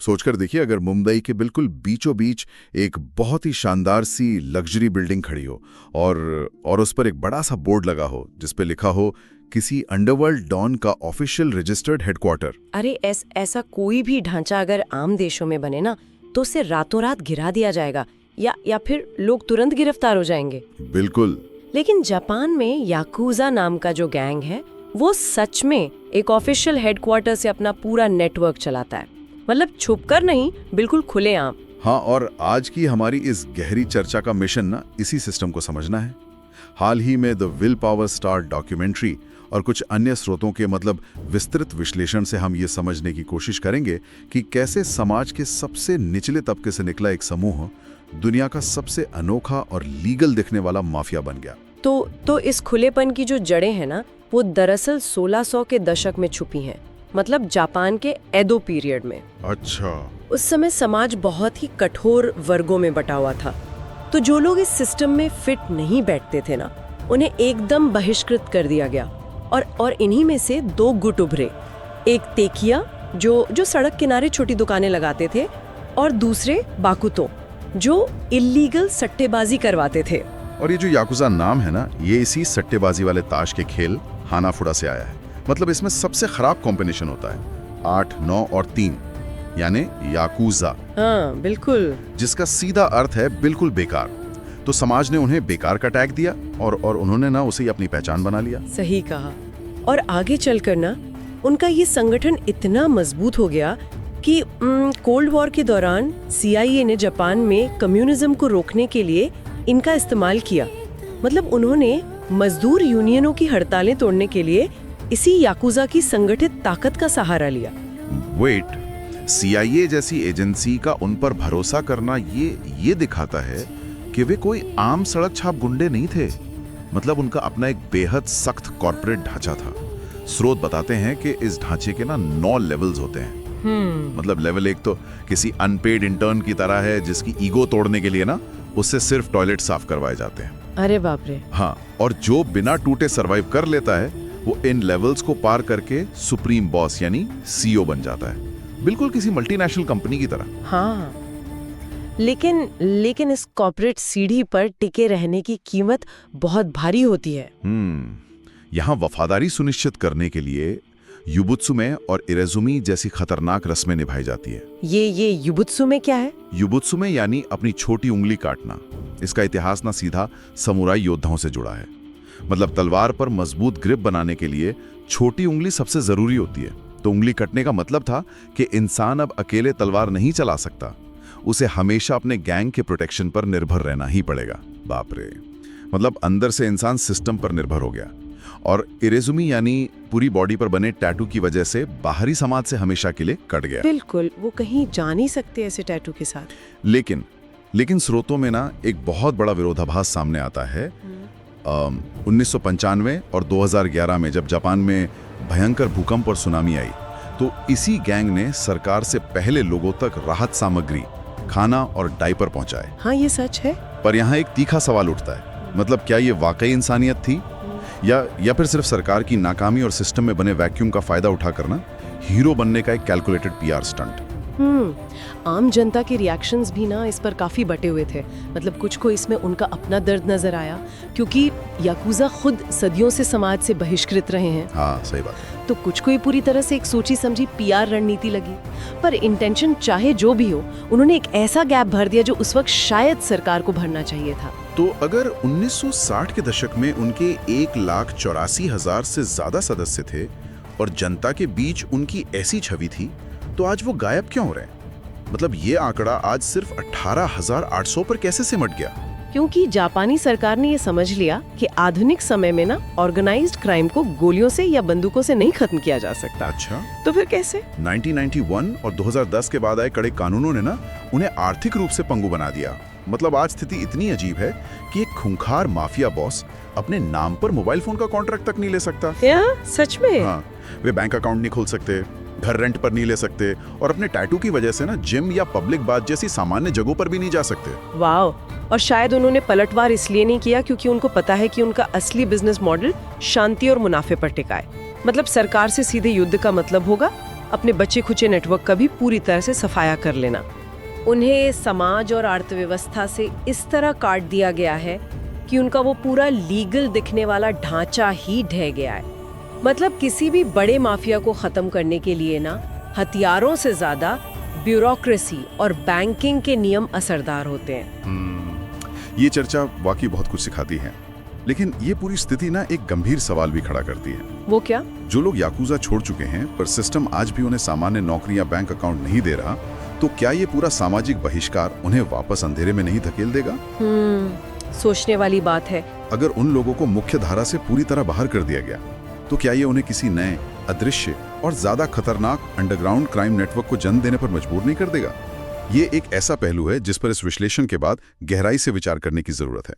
सोचकर देखिए, अगर मुंबई के बिल्कुल बीचों बीच एक बहुत ही शानदार सी लग्जरी बिल्डिंग खड़ी हो और उस पर एक बड़ा सा बोर्ड लगा हो जिस पे लिखा हो किसी अंडरवर्ल्ड डॉन का ऑफिशियल रजिस्टर्ड हेडक्वार्टर। अरे ऐसा कोई भी ढांचा अगर आम देशों में बने ना तो उसे रातों रात गिरा दिया जाएगा या फिर लोग तुरंत गिरफ्तार हो जाएंगे। बिल्कुल। लेकिन जापान में याकुजा नाम का जो गैंग है वो सच में एक ऑफिशियल हेडक्वार्टर से अपना पूरा नेटवर्क चलाता है, मतलब छुपकर नहीं, बिल्कुल खुलेआम। हाँ, और आज की हमारी इस गहरी चर्चा का मिशन ना इसी सिस्टम को समझना है। हाल ही में the will power star documentary और कुछ अन्य स्रोतों के विस्तृत विश्लेषण से हम ये समझने की कोशिश करेंगे कि कैसे समाज के सबसे निचले तबके से निकला एक समूह दुनिया का सबसे अनोखा और लीगल दिखने वाला माफिया बन गया। तो इस खुलेपन की जो जड़ें हैं ना वो दरअसल 1600 के दशक में छुपी हैं, मतलब जापान के एडो पीरियड में। अच्छा। उस समय समाज बहुत ही कठोर वर्गों में बटा हुआ था, तो जो लोग इस सिस्टम में फिट नहीं बैठते थे ना उन्हें एकदम बहिष्कृत कर दिया गया। और इन्हीं में से दो गुट उभरे, एक तेकिया जो सड़क किनारे छोटी दुकानें लगाते थे और दूसरे बाकुतो जो इल्लीगल सट्टेबाजी करवाते थे। और ये जो याकुजा नाम है ना, ये इसी सट्टेबाजी वाले ताश के खेल हानाफुड़ा से आया है। मतलब इसमें सबसे खराब कॉम्बिनेशन होता है 8, 9 और 3, यानी याकुजा। हाँ बिल्कुल, जिसका सीधा अर्थ है बिल्कुल बेकार। तो समाज ने उन्हें बेकार का टैग दिया और उन्होंने ना उसे अपनी पहचान बना लिया। सही कहा। और आगे चलकर ना उनका ये संगठन इतना मजबूत हो गया कि कोल्ड वॉर के दौरान CIA ने जापान में कम्युनिज्म को रोकने के लिए इनका इस्तेमाल किया। मतलब उन्होंने मजदूर यूनियनों की हड़तालें तोड़ने के लिए इसी याकुजा की संगठित ताकत का सहारा लिया। वेट, CIA जैसी एजेंसी का उन पर भरोसा करना ये दिखाता है कि वे कोई आम सड़क छाप गुंडे नहीं थे। मतलब उनका अपना एक बेहद सख्त कॉर्पोरेट ढांचा था। स्रोत बताते हैं कि इस ढांचे के ना 9 लेवल्स होते हैं। मतलब लेवल 1 तो किसी अनपेड इंटर्न की तरह है जिसकी ईगो तोड़ने के लिए ना उससे सिर्फ टॉयलेट साफ करवाए जाते हैं। अरे बाप रे। हाँ, और जो बिना टूटे सरवाइव कर लेता है वो इन लेवल्स को पार करके सुप्रीम बॉस यानी CEO बन जाता है, बिल्कुल किसी मल्टीनेशनल कंपनी की तरह। हाँ, लेकिन इस कॉर्पोरेट सीढ़ी पर टिके रहने की कीमत बहुत भारी होती है। यहाँ वफादारी सुनिश्चित करने के लिए युबुत्सुमे और इरेजुमी जैसी खतरनाक रस्में निभाई जाती है। ये युबुत्सुमे क्या है? युबुत्सुमे यानी अपनी छोटी उंगली काटना। इसका इतिहास ना सीधा समुराई योद्धाओं से जुड़ा है। मतलब तलवार पर मजबूत ग्रिप बनाने के लिए छोटी उंगली सबसे जरूरी होती है। तो उंगली कटने का मतलब था कि इंसान अब अकेले तलवार नहीं चला सकता, उसे हमेशा अपने गैंग के प्रोटेक्शन पर निर्भर रहना ही पड़ेगा। बाप रे, मतलब अंदर से इंसान सिस्टम पर निर्भर हो गया। और इरेजुमी यानी पूरी बॉडी पर बने टैटू की वजह से बाहरी समाज से हमेशा के लिए कट गया। बिल्कुल, वो कहीं जा नहीं सकते ऐसे टैटू के साथ। लेकिन स्रोतों में ना एक बहुत बड़ा विरोधाभास सामने आता है। 1995 और 2011 में जब जापान में भयंकर भूकंप और सुनामी आई तो इसी गैंग ने सरकार से पहले लोगों तक राहत सामग्री, खाना और डायपर पहुंचाए। हाँ, ये सच है। पर यहाँ एक तीखा सवाल उठता है, मतलब क्या ये वाकई इंसानियत थी या फिर सिर्फ सरकार की नाकामी और सिस्टम में बने वैक्यूम का फायदा उठा करना हीरो बनने का एक कैलकुलेटेड PR स्टंट? आम जनता के रिएक्शंस भी ना इस पर काफी बटे हुए थे। मतलब कुछ को इसमें उनका अपना दर्द नजर आया क्योंकि याकुजा खुद सदियों से समाज से बहिष्कृत रहे हैं। हाँ, सही बात। तो कुछ को ही पूरी तरह से एक सोची समझी PR रणनीति लगी। पर इंटेंशन चाहे जो भी हो, उन्होंने एक ऐसा गैप भर दिया जो उस वक्त शायद सरकार को भरना चाहिए था। तो अगर 1960 के दशक में उनके 1,84,000 से ज्यादा सदस्य थे और जनता के बीच उनकी ऐसी छवि थी, तो आज वो गायब क्यों हो रहे हैं? मतलब ये आंकड़ा आज सिर्फ 18,800 पर कैसे सिमट गया? क्योंकि जापानी सरकार ने ये समझ लिया कि आधुनिक समय में ना ऑर्गेनाइज्ड क्राइम को गोलियों से या बंदूकों से नहीं खत्म किया जा सकता। अच्छा, तो फिर कैसे? 1991 और 2010 के बाद आए कड़े कानूनों ने ना उन्हें आर्थिक रूप से पंगु बना दिया। मतलब आज स्थिति इतनी अजीब है कि एक खूंखार माफिया बॉस अपने नाम पर मोबाइल फोन का कॉन्ट्रैक्ट तक नहीं ले सकता। सच में? हाँ, वे बैंक अकाउंट नहीं खोल सकते, घर रेंट पर नहीं ले सकते और अपने टैटू की वजह से ना जिम या पब्लिक बात जैसी सामान्य जगहों पर भी नहीं जा सकते। वाह! और शायद उन्होंने पलटवार इसलिए नहीं किया क्योंकि उनको पता है कि उनका असली बिजनेस मॉडल शांति और मुनाफे पर टिका है। मतलब सरकार से सीधे युद्ध का मतलब होगा अपने बचे खुचे नेटवर्क का भी पूरी तरह से सफाया कर लेना। उन्हें समाज और अर्थव्यवस्था से इस तरह काट दिया गया है कि उनका वो पूरा लीगल दिखने वाला ढांचा ही ढह गया है। मतलब किसी भी बड़े माफिया को खत्म करने के लिए ना हथियारों से ज्यादा ब्यूरोक्रेसी और बैंकिंग के नियम असरदार होते हैं। ये चर्चा वाकई बहुत कुछ सिखाती है, लेकिन ये पूरी स्थिति ना एक गंभीर सवाल भी खड़ा करती है। वो क्या? जो लोग याकूजा छोड़ चुके हैं पर सिस्टम आज भी उन्हें सामान्य नौकरी या बैंक अकाउंट नहीं दे रहा, तो क्या ये पूरा सामाजिक बहिष्कार उन्हें वापस अंधेरे में नहीं धकेल देगा? सोचने वाली बात है। अगर उन लोगों को मुख्य धारा से पूरी तरह बाहर कर दिया गया, तो क्या ये उन्हें किसी नए, अदृश्य और ज्यादा खतरनाक अंडरग्राउंड क्राइम नेटवर्क को जन्म देने पर मजबूर नहीं कर देगा? ये एक ऐसा पहलू है जिस पर इस विश्लेषण के बाद गहराई से विचार करने की जरूरत है।